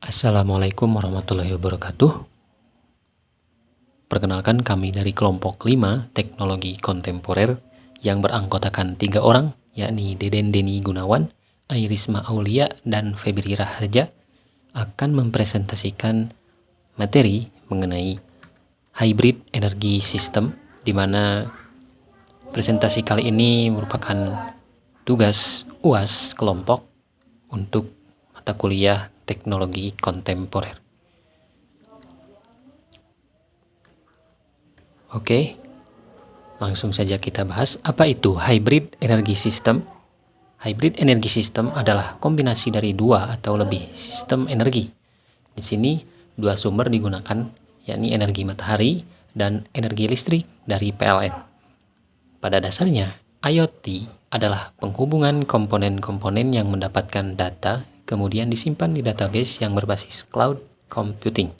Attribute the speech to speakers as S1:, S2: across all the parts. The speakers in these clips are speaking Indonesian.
S1: Assalamualaikum warahmatullahi wabarakatuh. Perkenalkan, kami dari kelompok 5 Teknologi Kontemporer yang beranggotakan 3 orang, yakni Deden Deni Gunawan, Airisma Aulia, dan Febri Raharja, akan mempresentasikan materi mengenai hybrid energy system, di mana presentasi kali ini merupakan tugas UAS kelompok untuk mata kuliah Teknologi Kontemporer. Oke, langsung saja kita bahas apa itu hybrid energy system. Hybrid energy system adalah kombinasi dari 2 atau lebih sistem energi. Di sini 2 sumber digunakan, yakni energi matahari dan energi listrik dari PLN. Pada dasarnya, IoT adalah penghubungan komponen-komponen yang mendapatkan data kemudian disimpan di database yang berbasis cloud computing.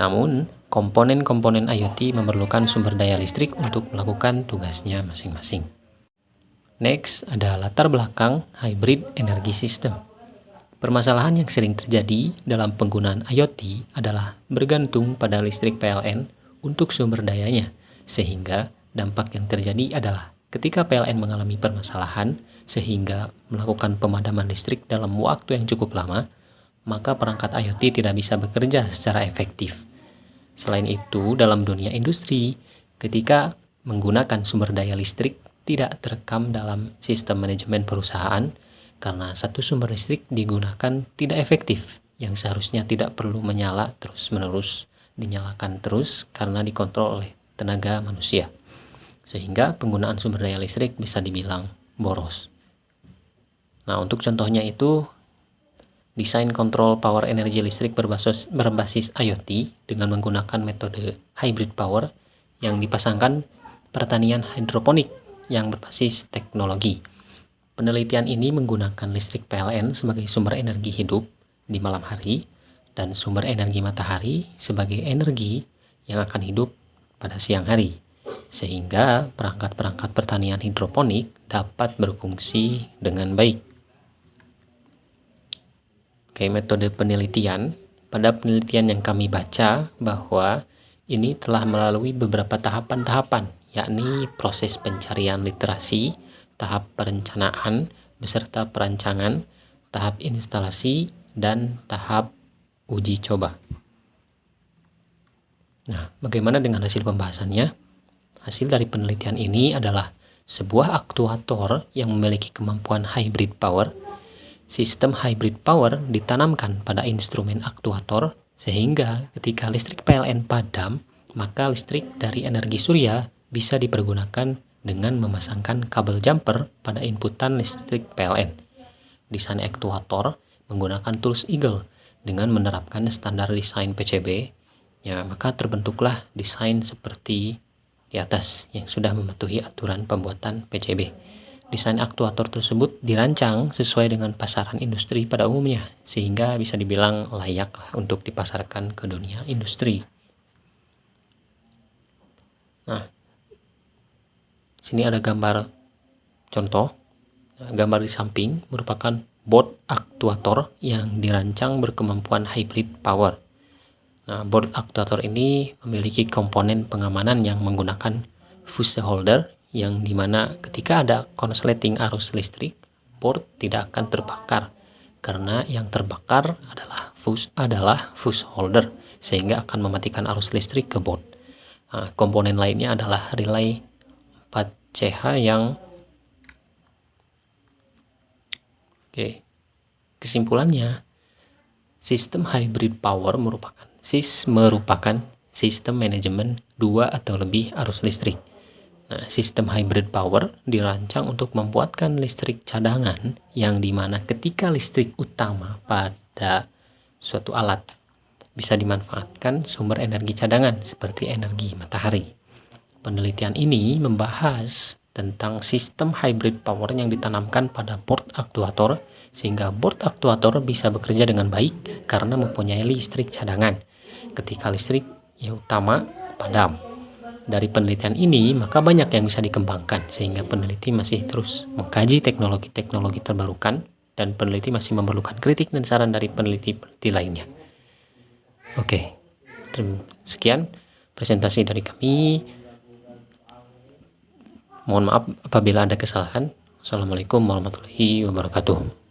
S1: Namun, komponen-komponen IoT memerlukan sumber daya listrik untuk melakukan tugasnya masing-masing. Next, ada latar belakang hybrid energy system. Permasalahan yang sering terjadi dalam penggunaan IoT adalah bergantung pada listrik PLN untuk sumber dayanya, sehingga dampak yang terjadi adalah ketika PLN mengalami permasalahan sehingga melakukan pemadaman listrik dalam waktu yang cukup lama, maka perangkat IoT tidak bisa bekerja secara efektif. Selain itu, dalam dunia industri, ketika menggunakan sumber daya listrik tidak terekam dalam sistem manajemen perusahaan karena satu sumber listrik digunakan tidak efektif, yang seharusnya tidak perlu menyala terus-menerus, dinyalakan terus karena dikontrol oleh tenaga manusia. Sehingga penggunaan sumber daya listrik bisa dibilang boros. Nah, untuk contohnya itu desain kontrol power energi listrik berbasis IoT dengan menggunakan metode hybrid power yang dipasangkan pertanian hidroponik yang berbasis teknologi. Penelitian ini menggunakan listrik PLN sebagai sumber energi hidup di malam hari dan sumber energi matahari sebagai energi yang akan hidup pada siang hari, sehingga perangkat-perangkat pertanian hidroponik dapat berfungsi dengan baik. Oke, metode penelitian. Pada penelitian yang kami baca bahwa ini telah melalui beberapa tahapan-tahapan, yakni proses pencarian literasi, tahap perencanaan beserta perancangan, tahap instalasi, dan tahap uji coba. Nah, bagaimana dengan hasil pembahasannya? Hasil dari penelitian ini adalah sebuah aktuator yang memiliki kemampuan hybrid power. Sistem hybrid power ditanamkan pada instrumen aktuator sehingga ketika listrik PLN padam, maka listrik dari energi surya bisa dipergunakan dengan memasangkan kabel jumper pada inputan listrik PLN. Desain aktuator menggunakan tools Eagle dengan menerapkan standar desain PCB, ya, maka terbentuklah desain seperti di atas yang sudah mematuhi aturan pembuatan PCB. Desain aktuator tersebut dirancang sesuai dengan pasaran industri pada umumnya, sehingga bisa dibilang layak untuk dipasarkan ke dunia industri. Nah, sini ada gambar contoh. Gambar di samping merupakan board aktuator yang dirancang berkemampuan hybrid power. Nah, board aktuator ini memiliki komponen pengamanan yang menggunakan fuse holder, yang dimana ketika ada konsleting arus listrik, board tidak akan terbakar karena yang terbakar adalah fuse holder, sehingga akan mematikan arus listrik ke board. Nah, komponen lainnya adalah relay 4CH yang kesimpulannya, sistem hybrid power merupakan sistem manajemen 2 atau lebih arus listrik. Nah, sistem hybrid power dirancang untuk membuatkan listrik cadangan yang dimana ketika listrik utama pada suatu alat bisa dimanfaatkan sumber energi cadangan seperti energi matahari. Penelitian ini membahas tentang sistem hybrid power yang ditanamkan pada board aktuator sehingga board aktuator bisa bekerja dengan baik karena mempunyai listrik cadangan ketika listrik yang utama padam. Dari penelitian ini, maka banyak yang bisa dikembangkan, sehingga peneliti masih terus mengkaji teknologi-teknologi terbarukan, dan peneliti masih memerlukan kritik dan saran dari peneliti-peneliti lainnya. Oke, sekian presentasi dari kami. Mohon maaf apabila ada kesalahan. Assalamualaikum warahmatullahi wabarakatuh.